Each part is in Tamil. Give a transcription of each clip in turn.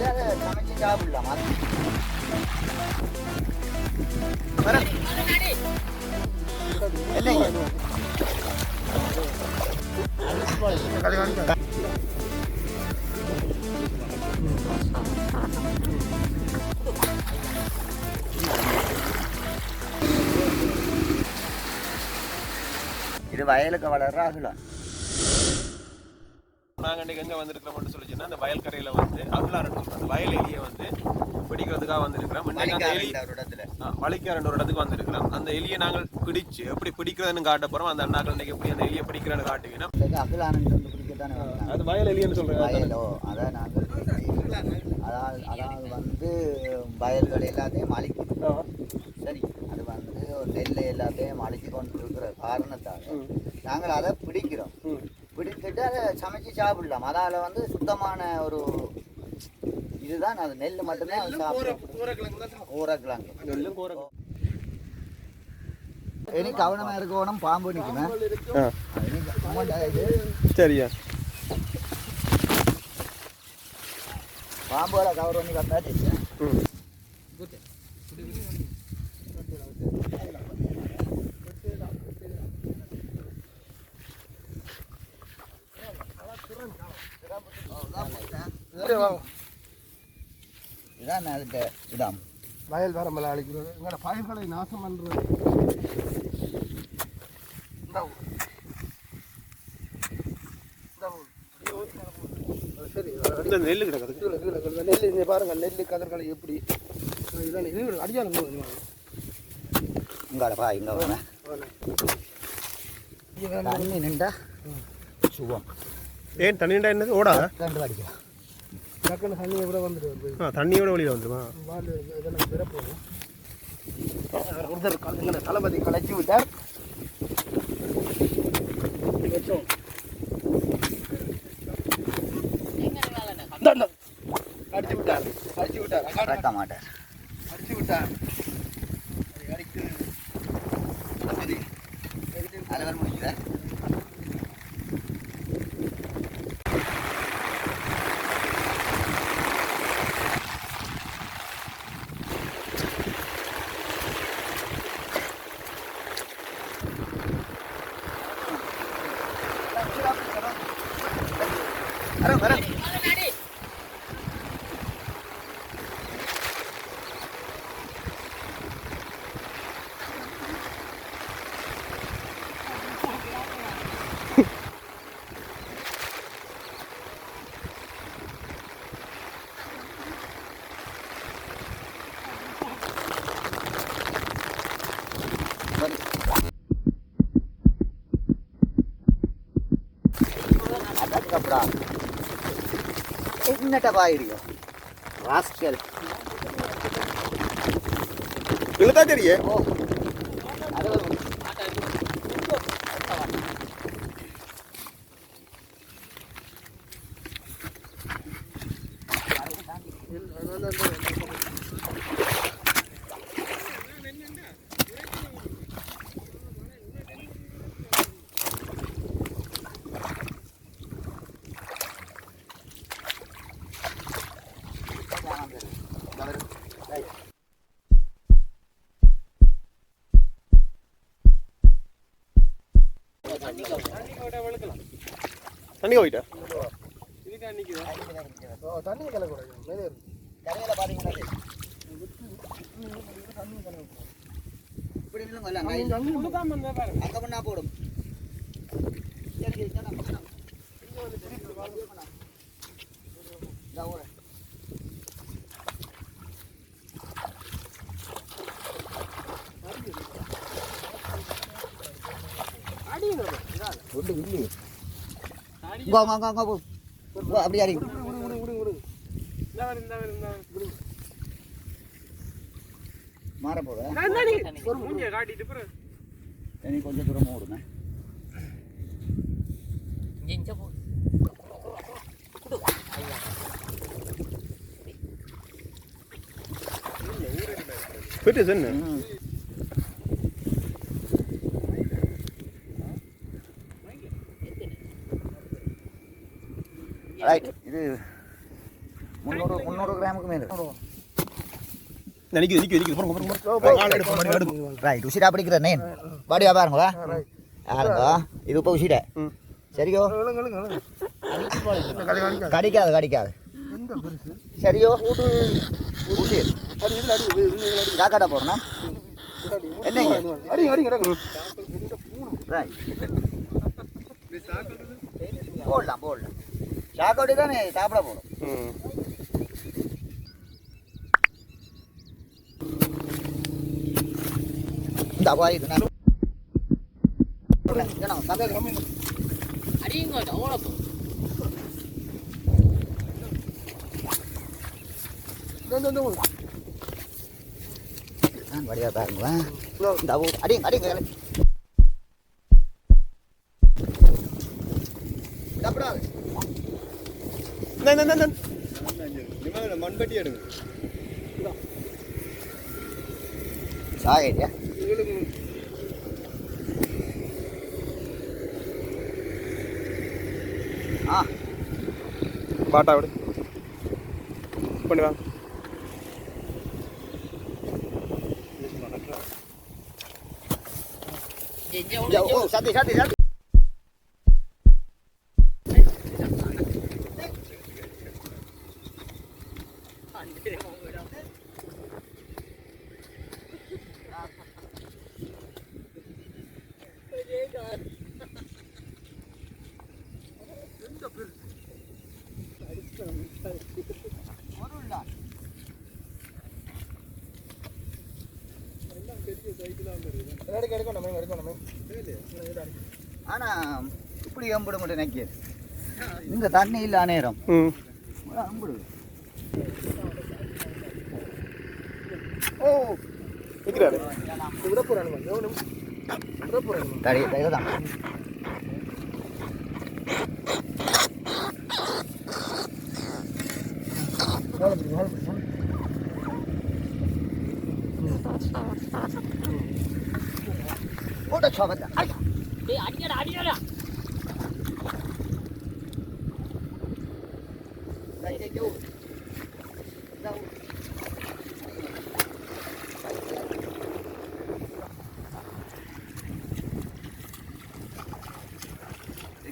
பிடிச்சிட்டு அதை சமைச்சு சாப்பிடலாம். இது வயலுக்கு வளர்ற அகலம். நாங்கள் இன்றைக்கி எங்கே வந்திருக்கிறோம்னு சொல்லிச்சுன்னா அந்த வயல் கரையில் வந்து அகலாரன் அந்த வயல் எலியை வந்து பிடிக்கிறதுக்காக வந்திருக்கிறோம். வலிக்காரன் ஒரு இடத்துக்கு வந்திருக்கிறோம். அந்த எலியை நாங்கள் பிடிச்சு எப்படி பிடிக்கிறதுன்னு காட்ட போகிறோம். அந்த அண்ணாக்கள் இன்றைக்கி எப்படி அந்த எலியை பிடிக்கிறன்னு காட்டுவீங்கன்னா அகலானன் பிடிக்கத்தானே அது வயல் எலின்னு சொல்கிறேன். வயலோ அதை நாங்கள் அதாவது வந்து வயல்கள் எல்லாத்தையும் அழிக்கிறோம். சரி, அது வந்து நெல் எல்லாத்தையும் அழிச்சு கொண்டு இருக்கிற காரணத்தால் நாங்கள் அதை பிடிக்கிறோம். பிடிச்சிட்டு அதை சமைச்சு சாப்பிடலாம். அதால் வந்து சுத்தமான ஒரு இதுதான். அது நெல் மட்டுமே ஊரக்கிழங்கு. இனி கவனமாக இருக்கணும். பாம்பு நிற்கணும். சரியா பாம்புகளை கவர் பண்ணி கட்டாச்சு. இதான் அதுக்கு இதான் வயல் வரம்பலை அழிக்கிறது, எங்களோட பயிர்களை நாசம் பண்ணுறது. சரி, நெல் கிடக்குது. நெல் பாருங்க, நெல் கதிர்களை எப்படி இதான் இது அடியாளம் இங்காடப்பா இங்கே வரேன். தண்ணி நின்றா சுகம். ஏன் தண்ணி நின்றா என்னது ஓடா ரெண்டு அடிக்கலாம். டக்குன்னு தண்ணியை கூட வந்துடுது. தண்ணியோட வெளியில் வந்துடுமா? இதெல்லாம் பிறப்போம். ஒருத்தர் தளபதி கலைச்சி விட்டார். அடிச்சு விட்டார். அடிக்க மாட்டார். அடிச்சு விட்டார். அனைவர் முடிக்கிறேன். என்னட்ட பாயிரியோ ராஸ்கல் இழுத்தா தெரியே. ஓ அது தண்ணி போயிட்டா தண்ணி கலக்கூடாது. மேலே கரையில பாத்தீங்கன்னா இப்படி அங்க பண்ணா போடும். அப்படி அடி மாற போவேன். கொஞ்சம் தூரம் ஓடுங்க. ரைட், இது 300 100 கிராமுக்கு மேலே ரைட் உசிரா பிடிக்கிறேன் நேன் பாடியா பாருங்களா யாருங்க இது இப்போ உசிர சரியோ கடிக்காது கடிக்காது சரியோ உசிர் காக்காட்டா போறேன்னா என்னங்க போடலாம் போடலாம் சாக்கோடி தானே சாப்பிட போடும் இந்த வாய் வடியா பாருங்க இந்த அடிங்க அடிங்க மண்பட்டி எடுங்க சாயிட்டியா பாட்டா விடு பண்ணி வாங்க சாத்தி சாத்தி சாத்தி ஆனா இப்படி அம்பிட மட்டும் நினைக்கிது இந்த தண்ணி இல்ல நேரம் அம்பிடு தான் போட்ட சோபத்தை அடிக்கடா அடிக்கடா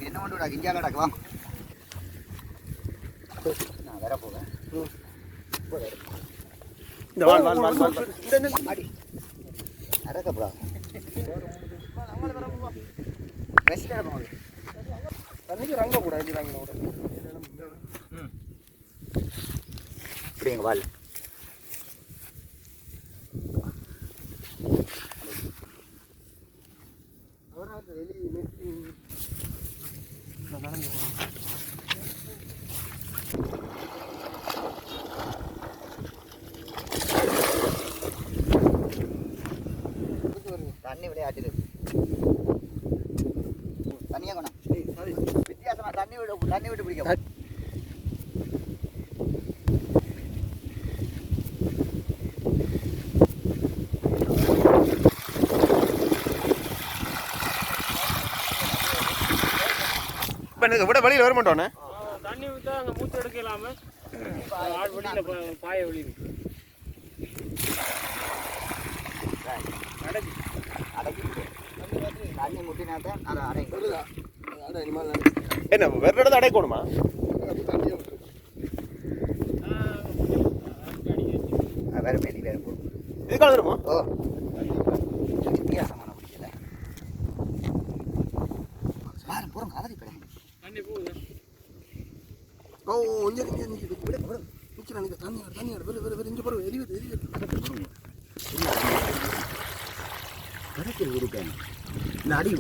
என்ன பண்ணுடா கிஞ்சா கிடக்கலாம் நான் வேற போவேன் இந்த வால் வால் வால் வால் அடி அடக்கப்படா ரெஸ்ட் எடுக்கணும் தண்ணிக்கு ரங்க கூட எப்படி ரங்க கூட இப்படிங்க வால் தண்ணி விளையாட்டு தண்ணியா கொண்டா வித்தியாசமா தண்ணி விட்டு பிடிக்க விட வழியில் வர மாட்டோண்ணே தண்ணி விட்டா அங்கே மூச்சு எடுக்க இல்லாமல் ஆள் வழியில் பாய வழி இருக்கு தண்ணி முட்டினாத்தான் அதை அடைங்க என்ன வேற இடத்துல அடைக்கணுமா வேற மேலே வேற போடும் இதுக்காக வருமா ஓ வித்தியாசமான பிடிக்கல பாரு போகிறோம் கதறி போயிடுங்க தண்ணி போகுது ஓ கொஞ்சம் நிற்கிறேன் தண்ணி தண்ணி இங்கே போகிற எரிவது கரைக்கல் கொடுப்பேன் இந்த அடி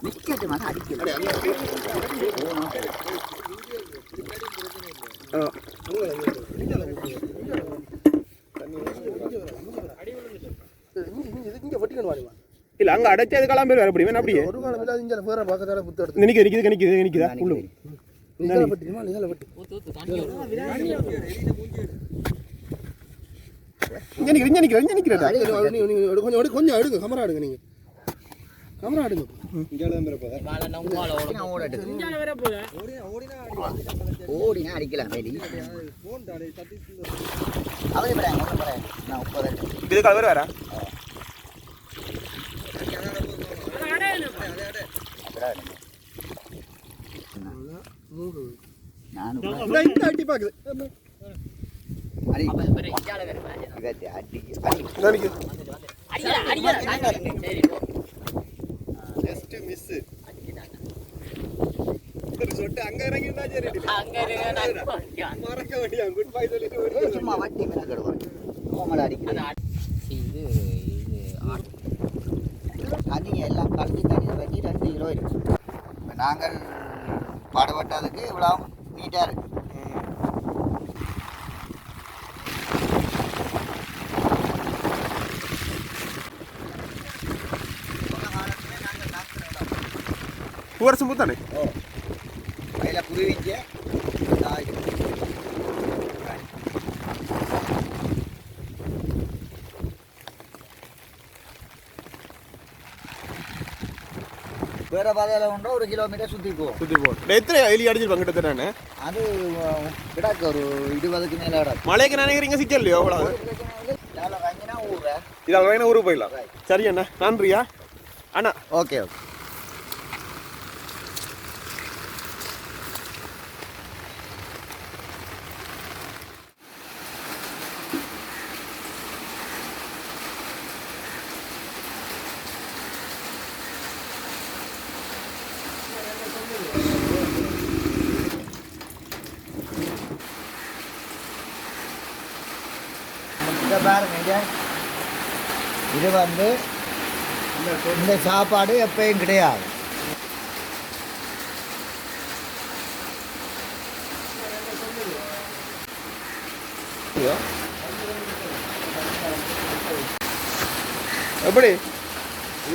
நிற்கட்டு மாதிரி அடிக்கல இங்கே வட்டிக்கணும் வாடிவா இல்ல அங்க அடைச்சு அது கிளம்பி வேற எப்படி அப்படியே ஒரு காலம் இல்லாத இங்கே வேற பக்கத்தால புத்து எடுத்து நிக்குதா உள்ளு நிஜால பட்டி நிஜால பட்டி இங்க நிக்கிறேன் கொஞ்சம் எடுங்க கமரா எடுங்க நீங்க கேமரா எடுங்க ஓடினா அடிக்கலாம் இதுக்கு வேற அடி பாக்குது சும்மா வட்டி மேல கடுவாங்க தண்ணி எல்லாம் கலந்து தண்ணி வச்சு 2 கிலோ இருக்கு. இப்போ நாங்கள் பாடுபட்டதுக்கு இவ்வளோ நீட்டாக இருக்கு. வருஷம் பூத்தானே அதில் குருவிங்க வேற பாதையில் ஒன்றா 1 கிலோமீட்டர் சுற்றி போகும். எத்தனை எலி அடிச்சிருப்பாங்க கிட்டத்தட்ட? அது கிடக்கு ஒரு 20க்கு மேலே கிடக்கு. மழைக்கு நினைக்கிறீங்க சிக்கல் இல்லையோ அவ்வளோ வாங்கினா ஊரை இதால் வாங்கினா ஊருக்கு போயிடலாம். சரி அண்ணா, நன்றியா அண்ணா. Okay okay. பாருங்க, இது வந்து இந்த சாப்பாடு எப்பயும் கிடையாது. எப்படி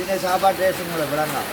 இந்த சாப்பாடு ரேஷன் விளங்காம்.